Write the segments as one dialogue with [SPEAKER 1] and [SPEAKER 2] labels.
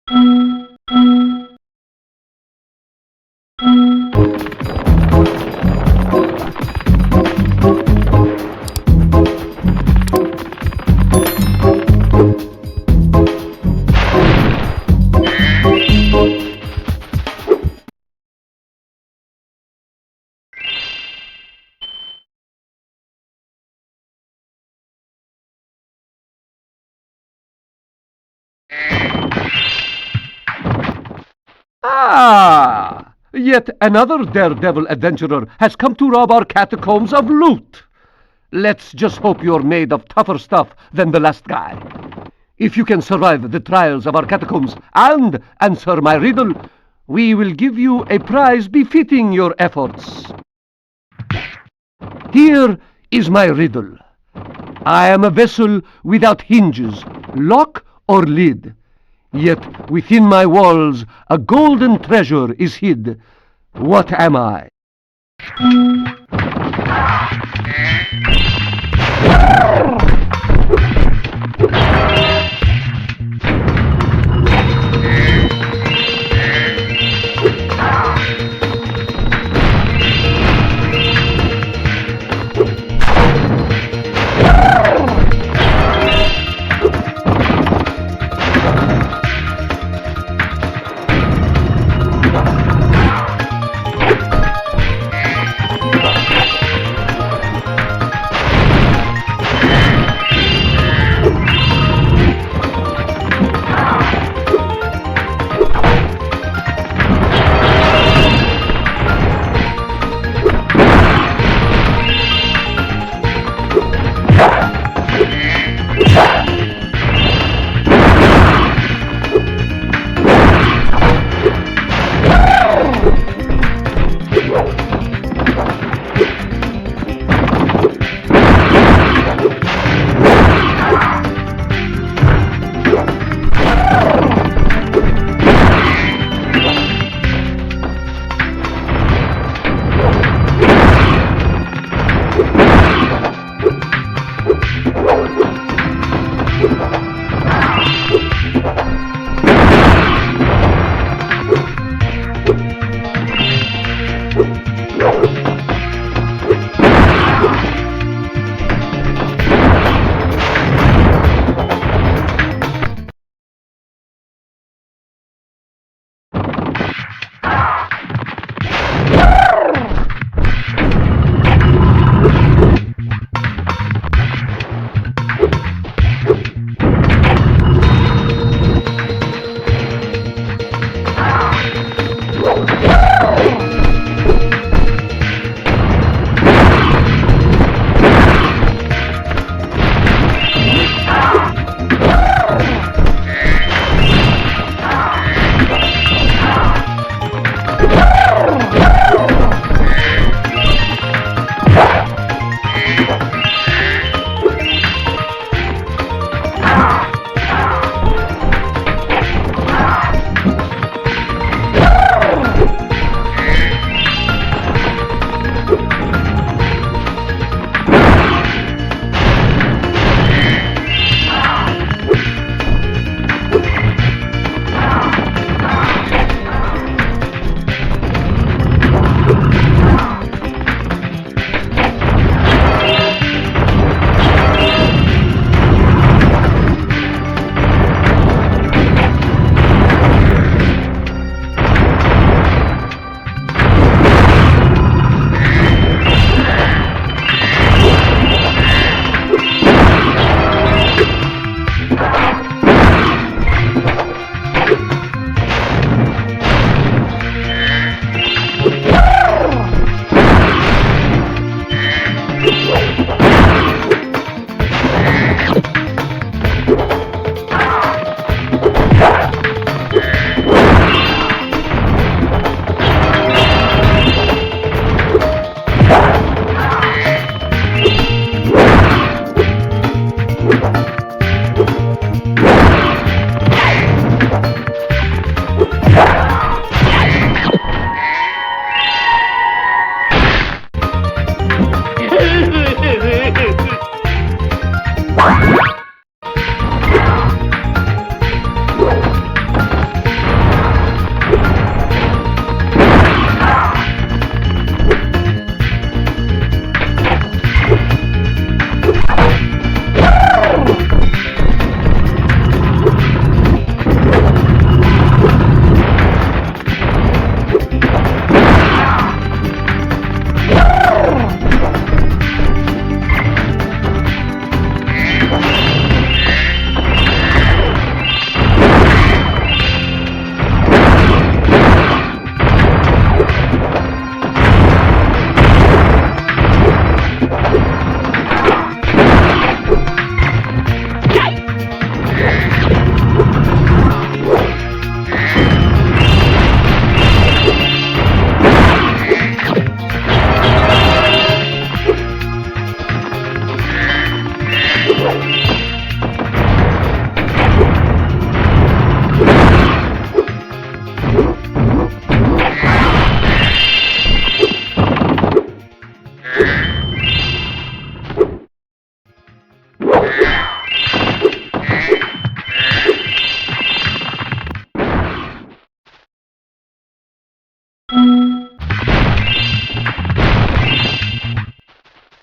[SPEAKER 1] Ah! Yet another daredevil adventurer has come to rob our catacombs of loot. Let's just hope you're made of tougher stuff than the last guy. If you can survive the trials of our catacombs and answer my riddle, we will give you a prize befitting your efforts. Here is my riddle. I am a vessel without hinges, lock or lid. Yet within my walls a golden treasure is hid. What am I?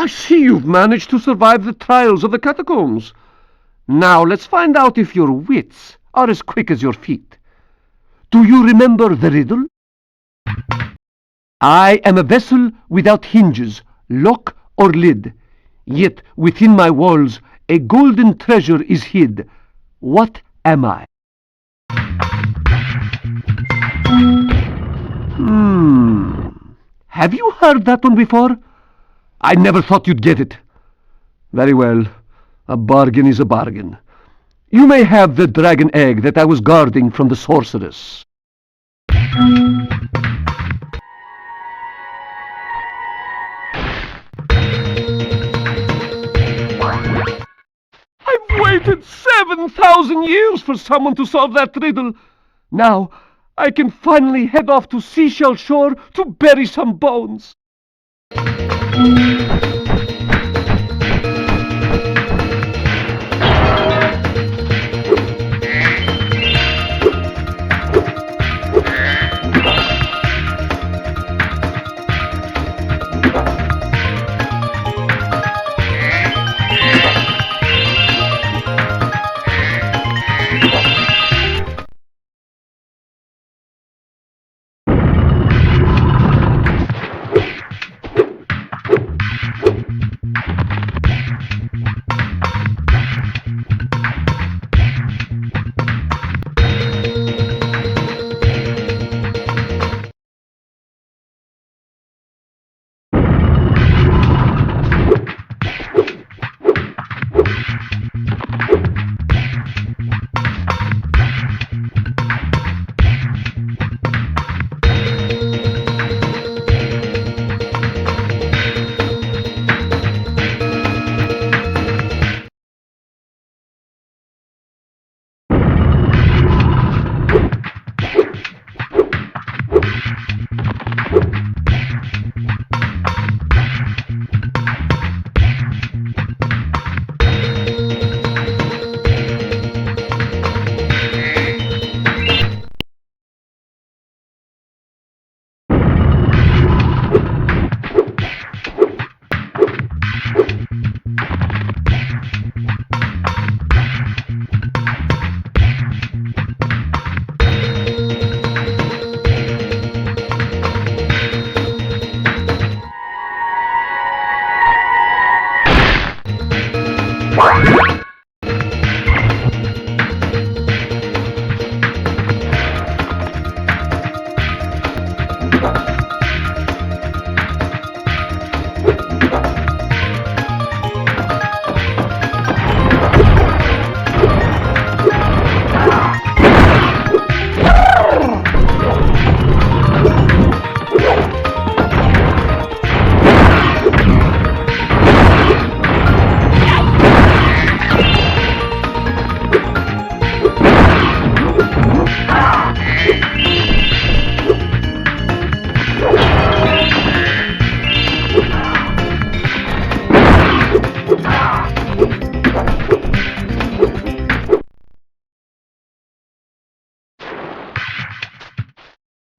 [SPEAKER 1] I see you've managed to survive the trials of the catacombs. Now let's find out if your wits are as quick as your feet. Do you remember the riddle? I am a vessel without hinges, lock or lid, yet within my walls a golden treasure is hid. What am I? Have you heard that one before? I never thought you'd get it. Very well. A bargain is a bargain. You may have the dragon egg that I was guarding from the sorceress. I've waited 7,000 years for someone to solve that riddle. Now, I can finally head off to Seashell Shore to bury some bones.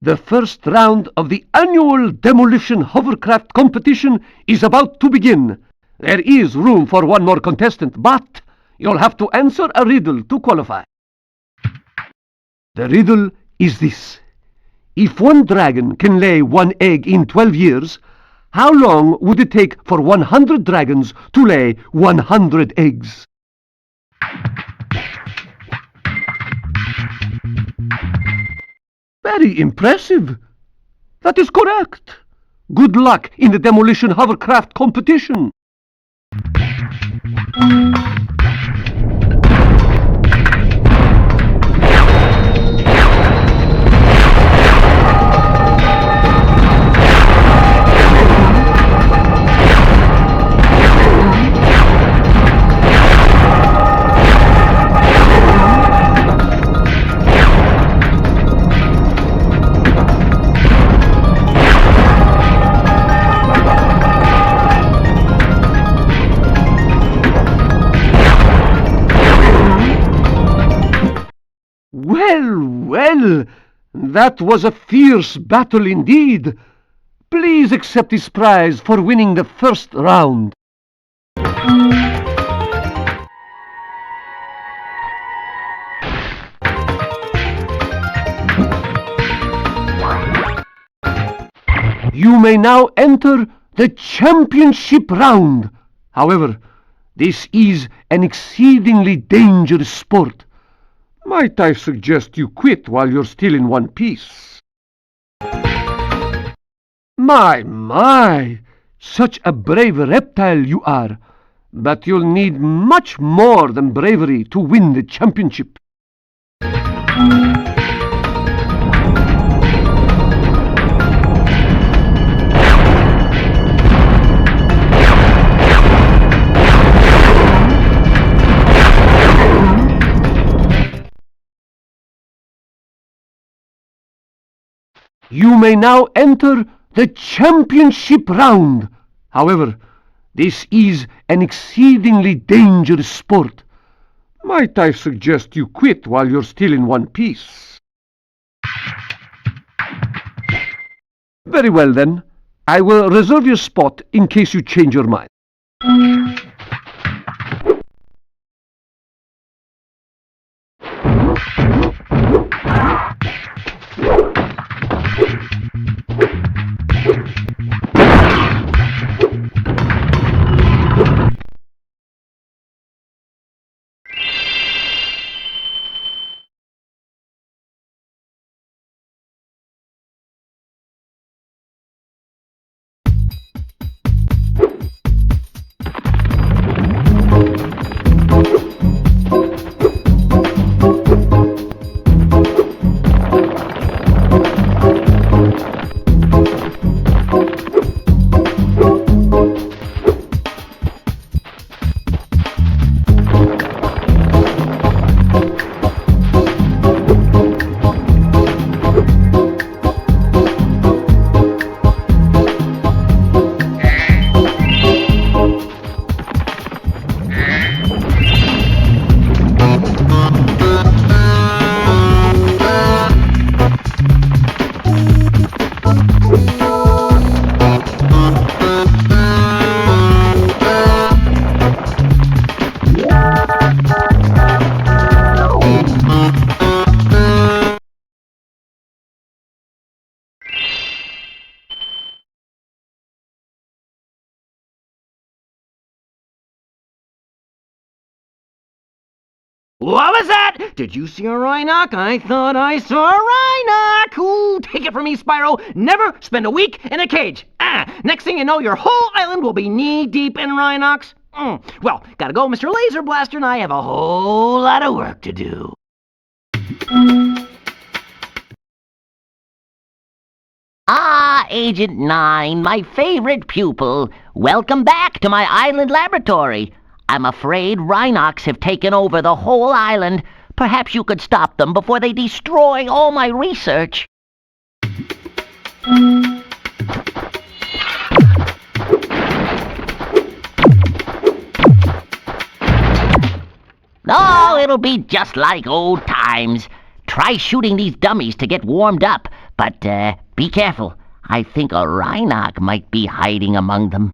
[SPEAKER 1] The first round of the annual demolition hovercraft competition is about to begin. There is room for one more contestant, but you'll have to answer a riddle to qualify. The riddle is this. If one dragon can lay one egg in 12 years, how long would it take for 100 dragons to lay 100 eggs? Very impressive. That is correct. Good luck in the demolition hovercraft competition. Well, that was a fierce battle indeed. Please accept this prize for winning the first round. You may now enter the championship round. However, this is an exceedingly dangerous sport. Might I suggest you quit while you're still in one piece? My, such a brave reptile you are. But you'll need much more than bravery to win the championship. You may now enter the championship round. However, this is an exceedingly dangerous sport. Might I suggest you quit while you're still in one piece? Very well then. I will reserve your spot in case you change your mind.
[SPEAKER 2] What was that? Did you see a Rhinoc? I thought I saw a Rhinoc. Ooh, take it from me, Spyro. Never spend a week in a cage. Next thing you know, your whole island will be knee-deep in Rhinocs. Well, gotta go. Mr. Laser Blaster and I have a whole lot of work to do.
[SPEAKER 3] Ah, Agent 9, my favorite pupil. Welcome back to my island laboratory. I'm afraid Rhinocs have taken over the whole island. Perhaps you could stop them before they destroy all my research. Oh, it'll be just like old times. Try shooting these dummies to get warmed up, but be careful. I think a Rhinoc might be hiding among them.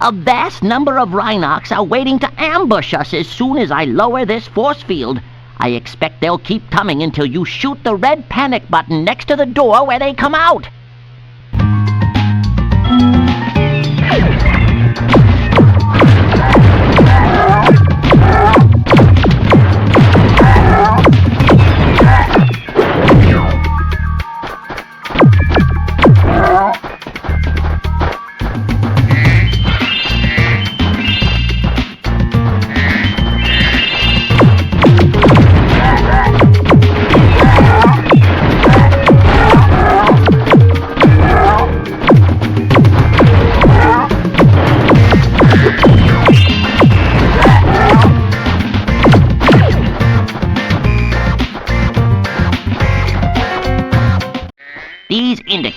[SPEAKER 3] A vast number of Rhinocs are waiting to ambush us as soon as I lower this force field. I expect they'll keep coming until you shoot the red panic button next to the door where they come out.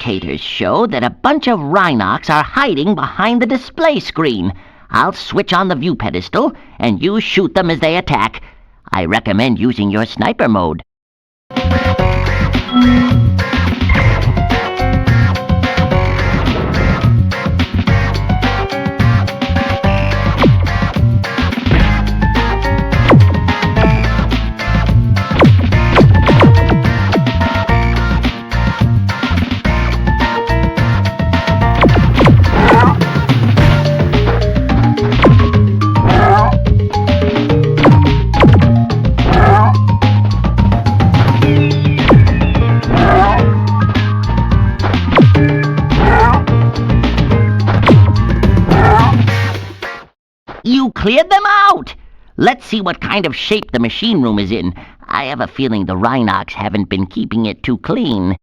[SPEAKER 3] indicators show that a bunch of Rhinox are hiding behind the display screen. I'll switch on the view pedestal, and you shoot them as they attack. I recommend using your sniper mode. You cleared them out! Let's see what kind of shape the machine room is in. I have a feeling the Rhinox haven't been keeping it too clean.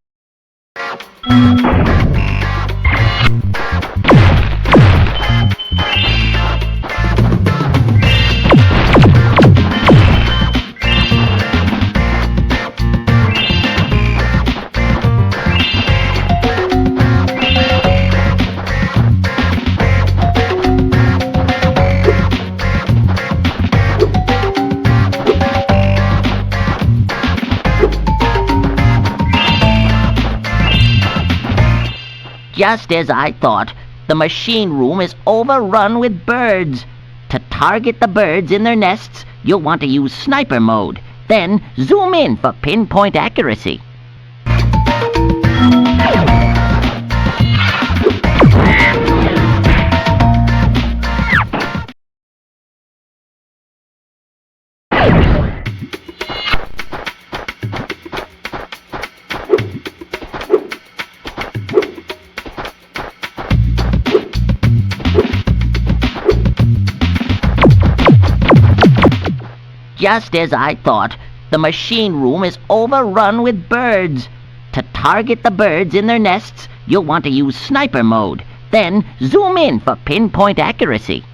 [SPEAKER 3] Just as I thought, the machine room is overrun with birds. To target the birds in their nests, you'll want to use sniper mode. Then zoom in for pinpoint accuracy. Just as I thought, the machine room is overrun with birds. To target the birds in their nests, you'll want to use sniper mode. Then zoom in for pinpoint accuracy.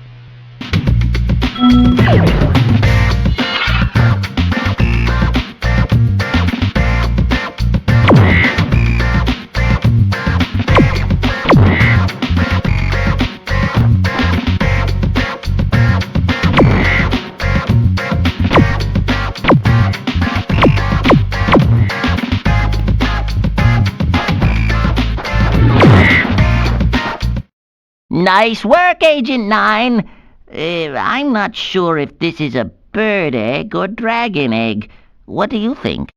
[SPEAKER 3] Nice work, Agent 9. I'm not sure if this is a bird egg or dragon egg. What do you think?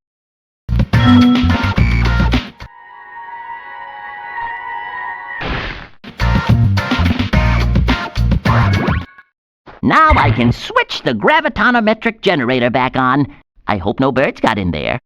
[SPEAKER 3] Now I can switch the gravitonometric generator back on. I hope no birds got in there.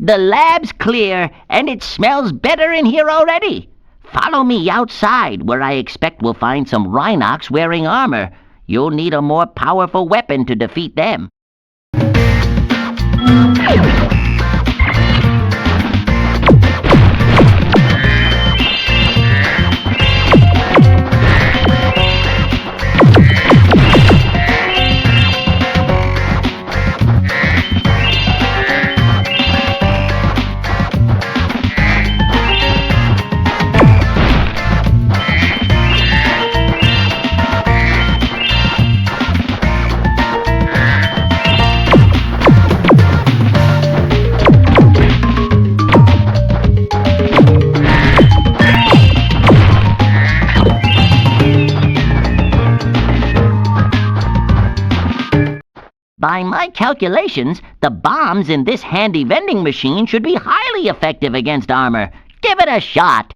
[SPEAKER 3] The lab's clear, and it smells better in here already. Follow me outside, where I expect we'll find some Rhinox wearing armor. You'll need a more powerful weapon to defeat them. By my calculations, the bombs in this handy vending machine should be highly effective against armor. Give it a shot.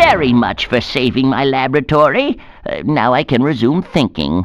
[SPEAKER 3] very much for saving my laboratory. Now I can resume thinking.